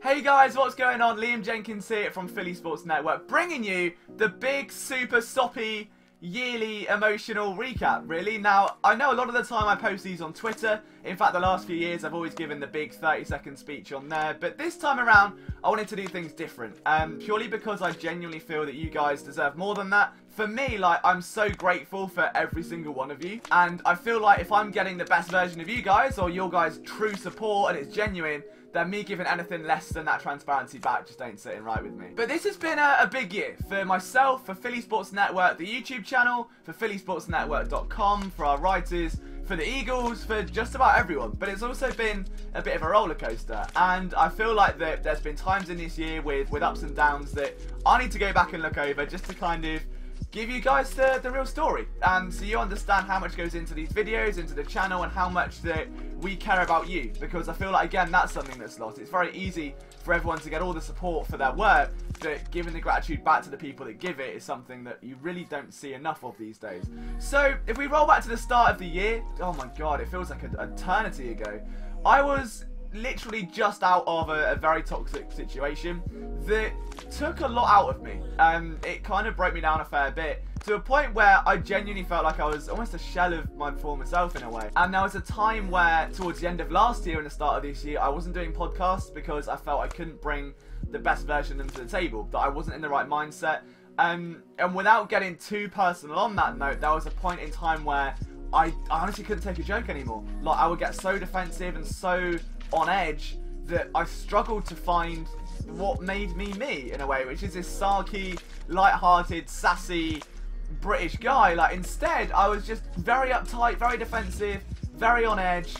Hey guys, what's going on? Liam Jenkins here from Philly Sports Network, bringing you the big, super soppy, yearly emotional recap, really. Now, I know a lot of the time I post these on Twitter. In fact, the last few years I've always given the big 30-second speech on there. But this time around, I wanted to do things different. Purely because I genuinely feel that you guys deserve more than that. For me, like, I'm so grateful for every single one of you. And I feel like if I'm getting the best version of you guys, or your guys' true support, and it's genuine, then me giving anything less than that transparency back just ain't sitting right with me. But this has been a big year for myself, for Philly Sports Network, the YouTube channel, for phillysportsnetwork.com, for our writers, for the Eagles, for just about everyone. But it's also been a bit of a roller coaster, and I feel like that there's been times in this year with ups and downs that I need to go back and look over just to kind of give you guys the real story, and so you understand how much goes into these videos, into the channel, and how much that we care about you, because I feel like, again, that's something that's lost. It's very easy for everyone to get all the support for their work, but giving the gratitude back to the people that give it is something that you really don't see enough of these days. So if we roll back to the start of the year, oh my god, it feels like an eternity ago. I was literally just out of a very toxic situation that took a lot out of me. It kind of broke me down a fair bit, to a point where I genuinely felt like I was almost a shell of my former self in a way. And there was a time where, towards the end of last year and the start of this year, I wasn't doing podcasts because I felt I couldn't bring the best version of them to the table, that I wasn't in the right mindset. And without getting too personal on that note, there was a point in time where I honestly couldn't take a joke anymore. Like, I would get so defensive and so on edge that I struggled to find what made me me, in a way, which is this sarky, light-hearted, sassy British guy. Like, instead, I was just very uptight, very defensive, very on edge,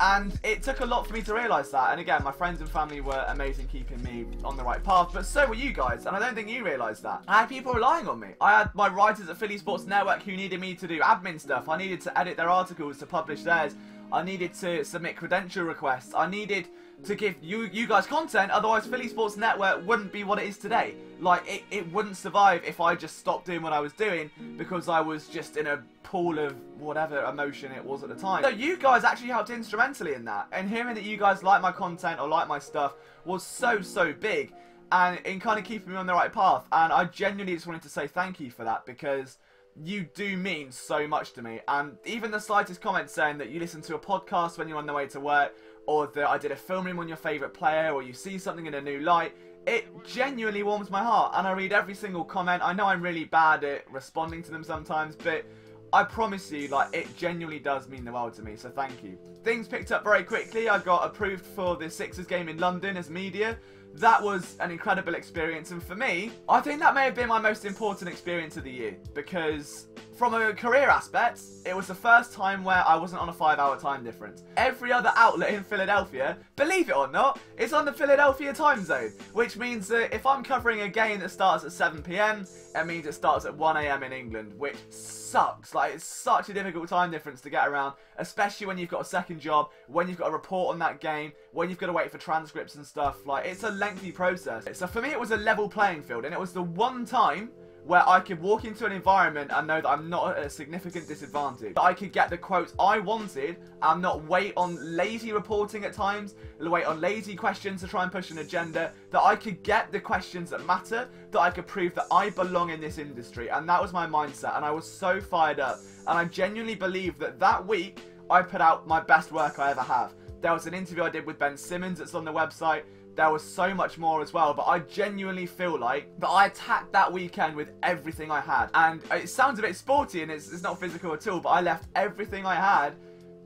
and it took a lot for me to realise that. And again, my friends and family were amazing, keeping me on the right path, but so were you guys, and I don't think you realised that. I had people relying on me. I had my writers at Philly Sports Network who needed me to do admin stuff. I needed to edit their articles, to publish theirs. I needed to submit credential requests. I needed to give you guys content, otherwise Philly Sports Network wouldn't be what it is today. Like, it wouldn't survive if I just stopped doing what I was doing because I was just in a pool of whatever emotion it was at the time. So you guys actually helped instrumentally in that, and hearing that you guys like my content or like my stuff was so big, and in kind of keeping me on the right path. And I genuinely just wanted to say thank you for that, because you do mean so much to me. And even the slightest comment saying that you listen to a podcast when you're on the way to work, or that I did a film room on your favourite player, or you see something in a new light, it genuinely warms my heart, and I read every single comment. I know I'm really bad at responding to them sometimes, but I promise you, like, it genuinely does mean the world to me, so thank you. Things picked up very quickly. I got approved for the Sixers game in London as media. That was an incredible experience, and for me, I think that may have been my most important experience of the year, because from a career aspect, it was the first time where I wasn't on a 5-hour time difference. Every other outlet in Philadelphia, believe it or not, is on the Philadelphia time zone, which means that if I'm covering a game that starts at 7 PM, it means it starts at 1 AM in England, which sucks. Like, it's such a difficult time difference to get around, especially when you've got a second job, when you've got to report on that game, when you've got to wait for transcripts and stuff. Like, it's a lengthy process. So for me, it was a level playing field, and it was the one time where I could walk into an environment and know that I'm not at a significant disadvantage. That I could get the quotes I wanted and not wait on lazy reporting at times, wait on lazy questions to try and push an agenda. That I could get the questions that matter, that I could prove that I belong in this industry. And that was my mindset, and I was so fired up. And I genuinely believe that that week, I put out my best work I ever have. There was an interview I did with Ben Simmons that's on the website. There was so much more as well, but I genuinely feel like that I attacked that weekend with everything I had. And it sounds a bit sporty and it's not physical at all, but I left everything I had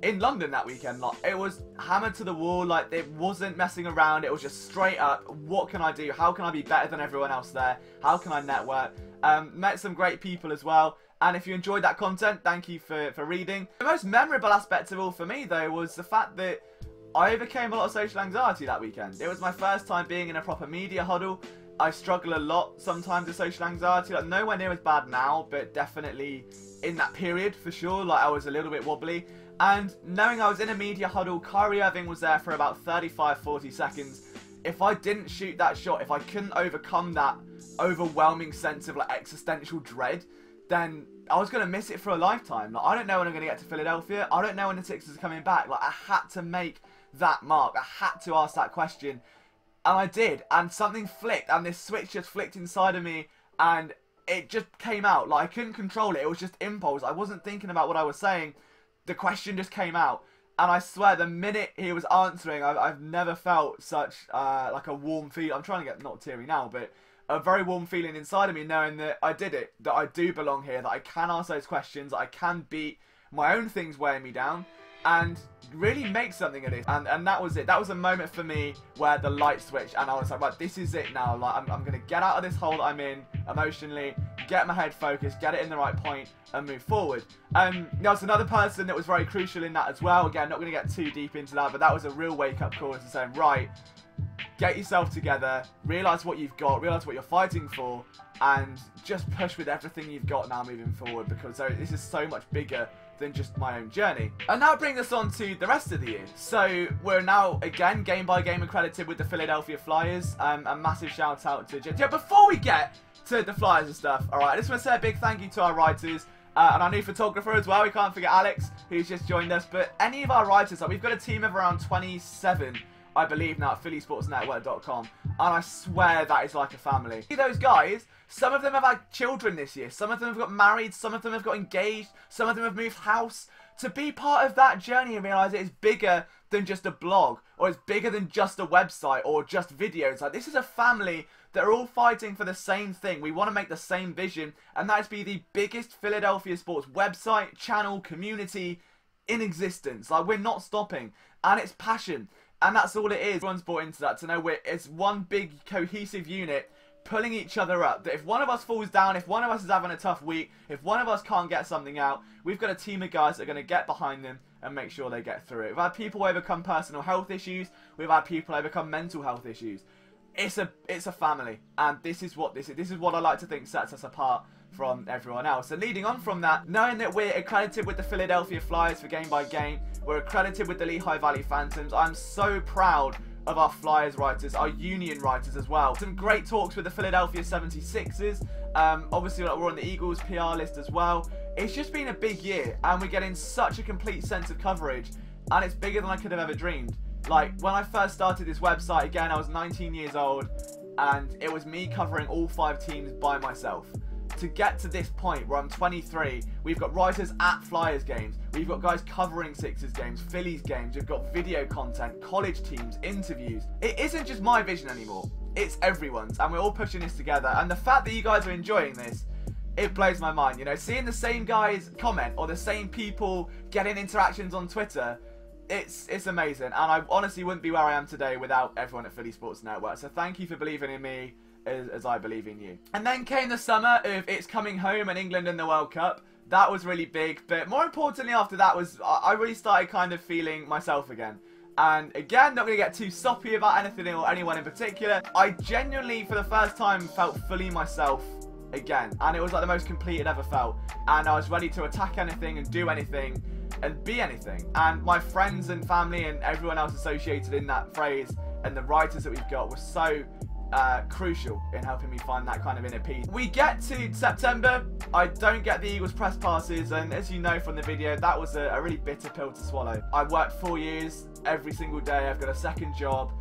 in London that weekend. Like, it was hammered to the wall. Like, it wasn't messing around. It was just straight up, what can I do? How can I be better than everyone else there? How can I network? Met some great people as well. And if you enjoyed that content, thank you for reading. The most memorable aspect of all for me, though, was the fact that I overcame a lot of social anxiety that weekend. It was my first time being in a proper media huddle. I struggle a lot sometimes with social anxiety. Like, nowhere near as bad now, but definitely in that period for sure. Like, I was a little bit wobbly. And knowing I was in a media huddle, Kyrie Irving was there for about 35-40 seconds. If I didn't shoot that shot, if I couldn't overcome that overwhelming sense of, like, existential dread, then I was going to miss it for a lifetime. Like, I don't know when I'm going to get to Philadelphia. I don't know when the Sixers are coming back. Like, I had to make that mark. I had to ask that question. And I did, and something flicked, and this switch just flicked inside of me, and it just came out. Like, I couldn't control it. It was just impulse. I wasn't thinking about what I was saying. The question just came out. And I swear, the minute he was answering, I've never felt such, like a warm feeling. I'm trying to get not teary now, but a very warm feeling inside of me, knowing that I did it, that I do belong here, that I can ask those questions, that I can beat my own things weighing me down, and really make something of this. And that was it. That was a moment for me where the light switched, and I was like, right, this is it now. Like, I'm going to get out of this hole that I'm in emotionally, get my head focused, get it in the right point, and move forward. There was another person that was very crucial in that as well. Again, not going to get too deep into that, but that was a real wake-up call to saying, right, get yourself together, realise what you've got, realise what you're fighting for, and just push with everything you've got now moving forward, because this is so much bigger than just my own journey. And now brings us on to the rest of the year. So we're now, again, game by game accredited with the Philadelphia Flyers. A massive shout out to Jim. Yeah, before we get to the Flyers and stuff, alright, I just want to say a big thank you to our writers. And our new photographer as well. We can't forget Alex, who's just joined us. But any of our writers, like, we've got a team of around 27, I believe, now at phillysportsnetwork.com. And I swear that is like a family. See those guys? Some of them have had children this year. Some of them have got married. Some of them have got engaged. Some of them have moved house. To be part of that journey and realise it is bigger than just a blog, or it's bigger than just a website, or just videos. Like, this is a family that are all fighting for the same thing. We want to make the same vision, and that is to be the biggest Philadelphia sports website, channel, community in existence. Like, we're not stopping, and it's passion, and that's all it is. Everyone's bought into that, to know it's one big cohesive unit pulling each other up. That if one of us falls down, if one of us is having a tough week, if one of us can't get something out, we've got a team of guys that are going to get behind them and make sure they get through it. We've had people overcome personal health issues. We've had people overcome mental health issues. It's a family, and this is what this is. This is what I like to think sets us apart from everyone else. And leading on from that, knowing that we're accredited with the Philadelphia Flyers for game by game, we're accredited with the Lehigh Valley Phantoms. I'm so proud of our Flyers writers, our Union writers as well. Some great talks with the Philadelphia 76ers. Obviously, we're on the Eagles PR list as well. It's just been a big year, and we're getting such a complete sense of coverage, and it's bigger than I could have ever dreamed. Like, when I first started this website, again, I was 19 years old, and it was me covering all 5 teams by myself. To get to this point where I'm 23, we've got writers at Flyers games, we've got guys covering Sixers games, Phillies games, we've got video content, college teams, interviews. It isn't just my vision anymore, it's everyone's, and we're all pushing this together. And the fact that you guys are enjoying this, it blows my mind. You know, seeing the same guys comment, or the same people getting interactions on Twitter, it's amazing. And I honestly wouldn't be where I am today without everyone at Philly Sports Network. So thank you for believing in me as I believe in you. And then came the summer of It's Coming Home and England and the World Cup. That was really big, but more importantly after that was I really started kind of feeling myself again. And again, not going to get too soppy about anything or anyone in particular. I genuinely, for the first time, felt fully myself again. And it was like the most complete I'd ever felt. And I was ready to attack anything and do anything and be anything. And my friends and family and everyone else associated in that phrase and the writers that we've got were so crucial in helping me find that kind of inner peace. We get to September, I don't get the Eagles press passes, and as you know from the video, that was a really bitter pill to swallow. I worked 4 years every single day, I've got a second job,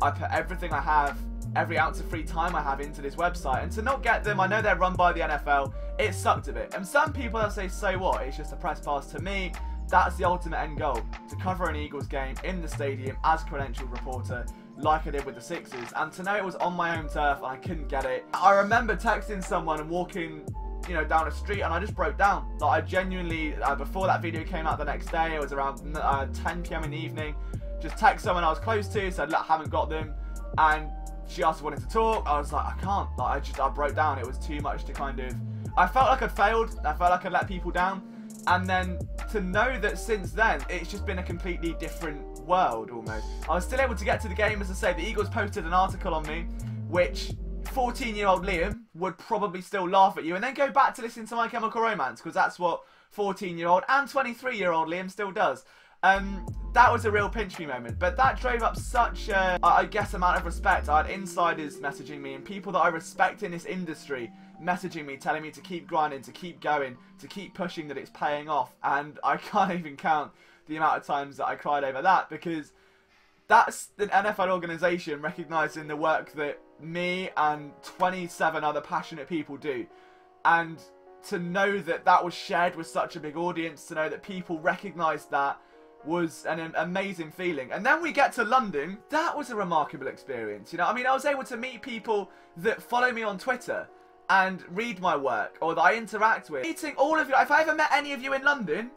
I put everything I have, every ounce of free time I have into this website, and to not get them, I know they're run by the NFL, it sucked a bit. And some people will say, so what, it's just a press pass. To me, that's the ultimate end goal, to cover an Eagles game in the stadium as credentialed reporter, like I did with the Sixers, and to know it was on my home turf and I couldn't get it. I remember texting someone and walking, you know, down a street, and I just broke down. Like, I genuinely, before that video came out the next day, it was around 10 PM in the evening, just text someone I was close to, said, look, I haven't got them, and she asked if I wanted to talk. I was like, I can't. Like, I broke down. It was too much to kind of, I felt like I'd failed, I felt like I'd let people down, and then to know that since then, it's just been a completely different world almost. I was still able to get to the game. As I say, the Eagles posted an article on me, which 14-year-old Liam would probably still laugh at you and then go back to listen to My Chemical Romance, because that's what 14-year-old and 23-year-old Liam still does. That was a real pinch me moment, but that drove up such a, I guess, amount of respect. I had insiders messaging me and people that I respect in this industry messaging me, telling me to keep grinding, to keep going, to keep pushing, that it's paying off. And I can't even count the amount of times that I cried over that, because that's an NFL organisation recognising the work that me and 27 other passionate people do. And to know that that was shared with such a big audience, to know that people recognised that, was an amazing feeling. And then we get to London. That was a remarkable experience, you know. I mean, I was able to meet people that follow me on Twitter and read my work, or that I interact with. Meeting all of you. If I ever met any of you in London,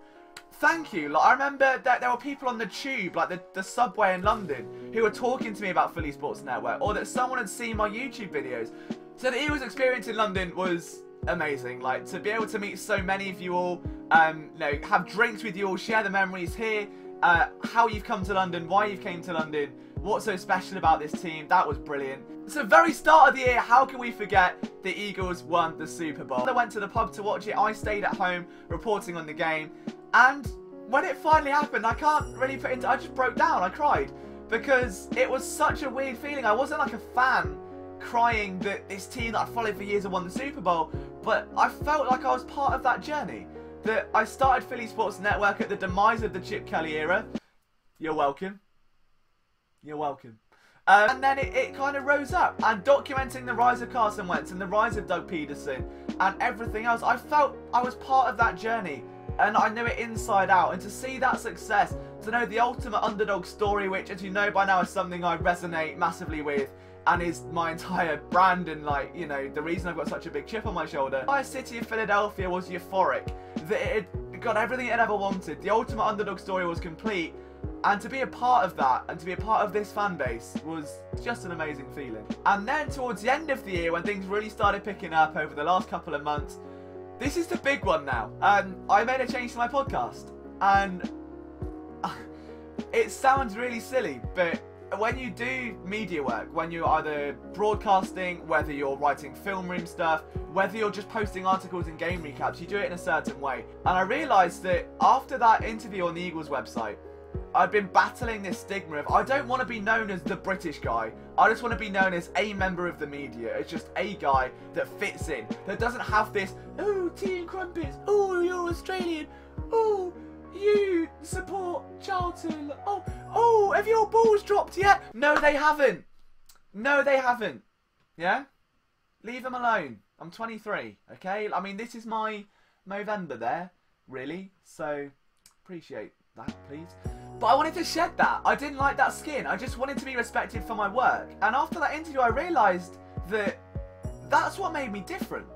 thank you. Like, I remember that there were people on the tube, like the subway in London, who were talking to me about Philly Sports Network, or that someone had seen my YouTube videos. So the Eagles experience in London was amazing. Like, to be able to meet so many of you all, you know, have drinks with you all, share the memories here, how you've come to London, why you've came to London, what's so special about this team. That was brilliant. So very start of the year, how can we forget the Eagles won the Super Bowl? I went to the pub to watch it. I stayed at home reporting on the game, and when it finally happened, I can't really put into, I just broke down. I cried because it was such a weird feeling. I wasn't like a fan crying that this team that I followed for years had won the Super Bowl, but I felt like I was part of that journey. That I started Philly Sports Network at the demise of the Chip Kelly era. You're welcome. You're welcome. And then it kind of rose up, and documenting the rise of Carson Wentz and the rise of Doug Peterson and everything else. I felt I was part of that journey, and I knew it inside out. And to see that success, to know the ultimate underdog story, which, as you know by now, is something I resonate massively with, and is my entire brand, and, like, you know, the reason I've got such a big chip on my shoulder. The entire city of Philadelphia was euphoric, that it had got everything it ever wanted. The ultimate underdog story was complete, and to be a part of that, and to be a part of this fan base, was just an amazing feeling. And then towards the end of the year, when things really started picking up over the last couple of months, this is the big one now. I made a change to my podcast, and it sounds really silly, but when you do media work, when you're either broadcasting, whether you're writing film room stuff, whether you're just posting articles and game recaps, you do it in a certain way. And I realised that after that interview on the Eagles website, I've been battling this stigma of, I don't want to be known as the British guy. I just want to be known as a member of the media. It's just a guy that fits in, that doesn't have this, oh, tea and crumpets, oh, you're Australian, oh, you support Charlton, oh, have your balls dropped yet? No, they haven't. No, they haven't. Yeah? Leave them alone. I'm 23, okay? I mean, this is my Movember there, really. So, appreciate that, please. But I wanted to shed that. I didn't like that skin. I just wanted to be respected for my work. And after that interview, I realised that that's what made me different.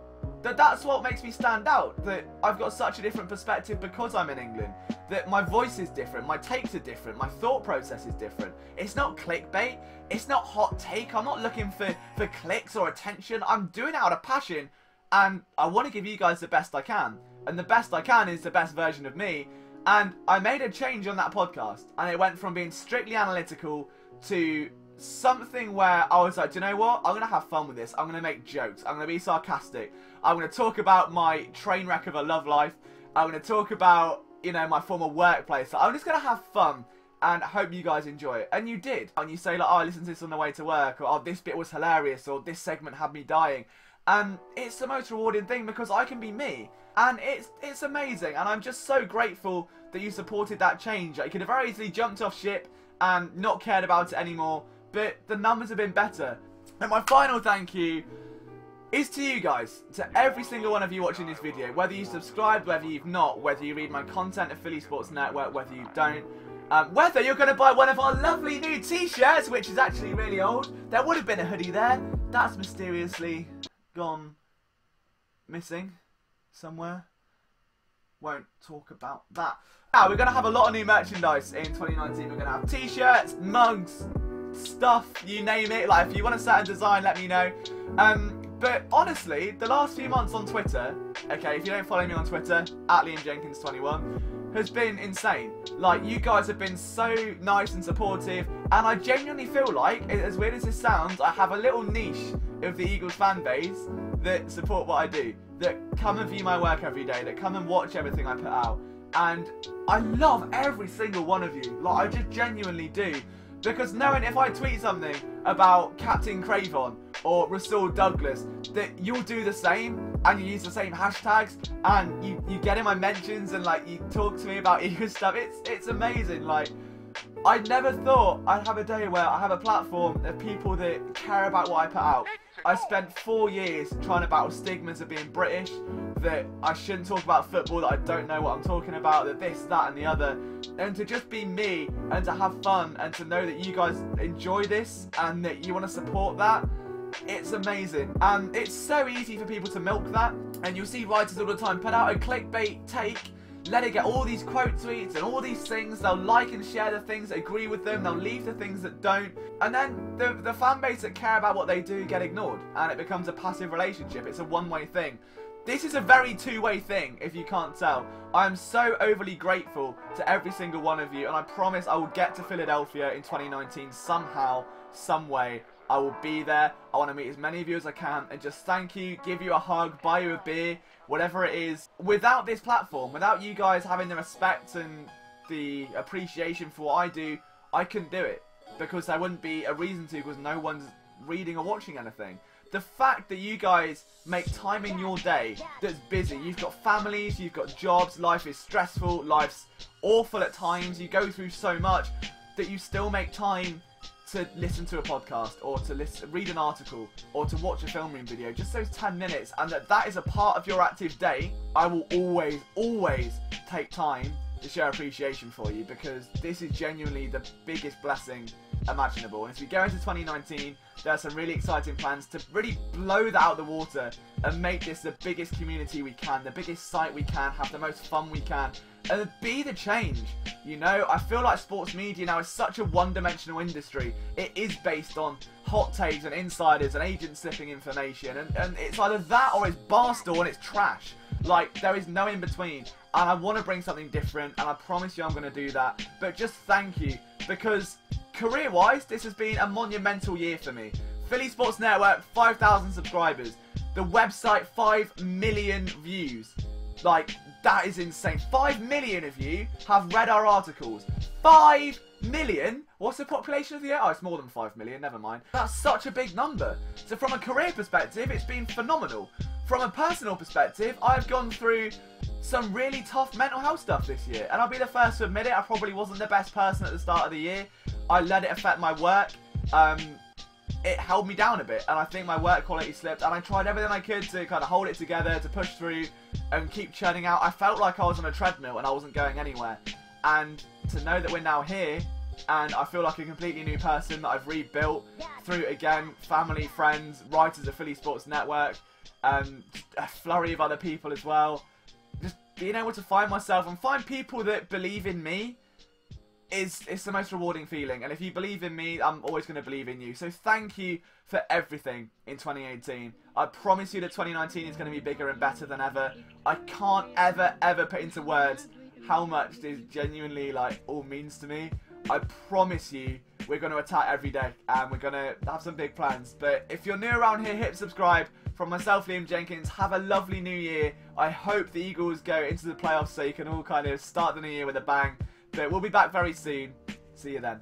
That's what makes me stand out. That I've got such a different perspective because I'm in England. That my voice is different, my takes are different, my thought process is different. It's not clickbait, it's not hot take. I'm not looking for clicks or attention. I'm doing it out of passion, and I want to give you guys the best I can. And the best I can is the best version of me. And I made a change on that podcast, and it went from being strictly analytical to something where I was like, do you know what? I'm going to have fun with this. I'm going to make jokes. I'm going to be sarcastic. I'm going to talk about my train wreck of a love life. I'm going to talk about, you know, my former workplace. So I'm just going to have fun and hope you guys enjoy it. And you did. And you say, like, oh, I listened to this on the way to work, or oh, this bit was hilarious, or this segment had me dying. And it's the most rewarding thing because I can be me. And it's amazing. And I'm just so grateful that you supported that change. You could have very easily jumped off ship and not cared about it anymore. But the numbers have been better. And my final thank you is to you guys, to every single one of you watching this video, whether you subscribed, whether you've not, whether you read my content at Philly Sports Network, whether you don't, whether you're going to buy one of our lovely new t-shirts, which is actually really old. There would have been a hoodie there. That's mysteriously gone missing somewhere. Won't talk about that. Now, we're going to have a lot of new merchandise in 2019. We're going to have t-shirts, mugs, stuff, you name it. Like, if you want a certain design, let me know. But honestly, the last few months on Twitter, okay, if you don't follow me on Twitter, at LiamJenkins21, has been insane. Like, you guys have been so nice and supportive, and I genuinely feel like, as weird as this sounds, I have a little niche of the Eagles fan base that support what I do, that come and view my work every day, that come and watch everything I put out. And I love every single one of you. Like, I just genuinely do. Because knowing if I tweet something about Captain Cravon or Rasul Douglas, that you'll do the same and you use the same hashtags and you get in my mentions and, like, you talk to me about Eagles stuff. It's amazing. Like, I never thought I'd have a day where I have a platform of people that care about what I put out. I spent 4 years trying to battle stigmas of being British, that I shouldn't talk about football, that I don't know what I'm talking about, that this, that and the other. And to just be me and to have fun and to know that you guys enjoy this and that you want to support that, it's amazing. And it's so easy for people to milk that. And you'll see writers all the time put out a clickbait take, let it get all these quote tweets and all these things. They'll like and share the things that agree with them. They'll leave the things that don't. And then the fan base that care about what they do get ignored. And it becomes a passive relationship. It's a one-way thing. This is a very two-way thing, if you can't tell. I am so overly grateful to every single one of you. And I promise I will get to Philadelphia in 2019 somehow, some way. I will be there. I want to meet as many of you as I can and just thank you, give you a hug, buy you a beer, whatever it is. Without this platform, without you guys having the respect and the appreciation for what I do, I couldn't do it. Because there wouldn't be a reason to, because no one's reading or watching anything. The fact that you guys make time in your day that's busy, you've got families, you've got jobs, life is stressful, life's awful at times, you go through so much, that you still make time to listen to a podcast or to read an article or to watch a filming video, just those 10 minutes, and that is a part of your active day. I will always take time to show appreciation for you, because this is genuinely the biggest blessing imaginable. And as we go into 2019, there are some really exciting plans to really blow that out of the water and make this the biggest community we can, the biggest site we can, have the most fun we can, and be the change. You know, I feel like sports media now is such a one-dimensional industry. It is based on hot takes and insiders and agents slipping information, and it's either that or it's barstool and it's trash. Like, there is no in between. And I want to bring something different, and I promise you I'm going to do that. But just thank you, because career-wise, this has been a monumental year for me. Philly Sports Network, 5,000 subscribers. The website, 5 million views. Like, that is insane. 5 million of you have read our articles. 5 million? What's the population of the Earth? Oh, it's more than 5 million, never mind. That's such a big number. So from a career perspective, it's been phenomenal. From a personal perspective, I've gone through some really tough mental health stuff this year. And I'll be the first to admit it, I probably wasn't the best person at the start of the year. I let it affect my work. It held me down a bit, and I think my work quality slipped, and I tried everything I could to kind of hold it together, to push through and keep churning out. I felt like I was on a treadmill and I wasn't going anywhere. And to know that we're now here, and I feel like a completely new person that I've rebuilt through, again, family, friends, writers of Philly Sports Network, a flurry of other people as well. Just being able to find myself and find people that believe in me, it's the most rewarding feeling. And if you believe in me, I'm always going to believe in you. So thank you for everything in 2018. I promise you that 2019 is going to be bigger and better than ever. I can't ever put into words how much this genuinely all means to me. I promise you we're going to attack every day, and we're going to have some big plans. But if you're new around here, hit subscribe. From myself, Liam Jenkins, have a lovely new year. I hope the Eagles go into the playoffs so you can all kind of start the new year with a bang. But we'll be back very soon. See you then.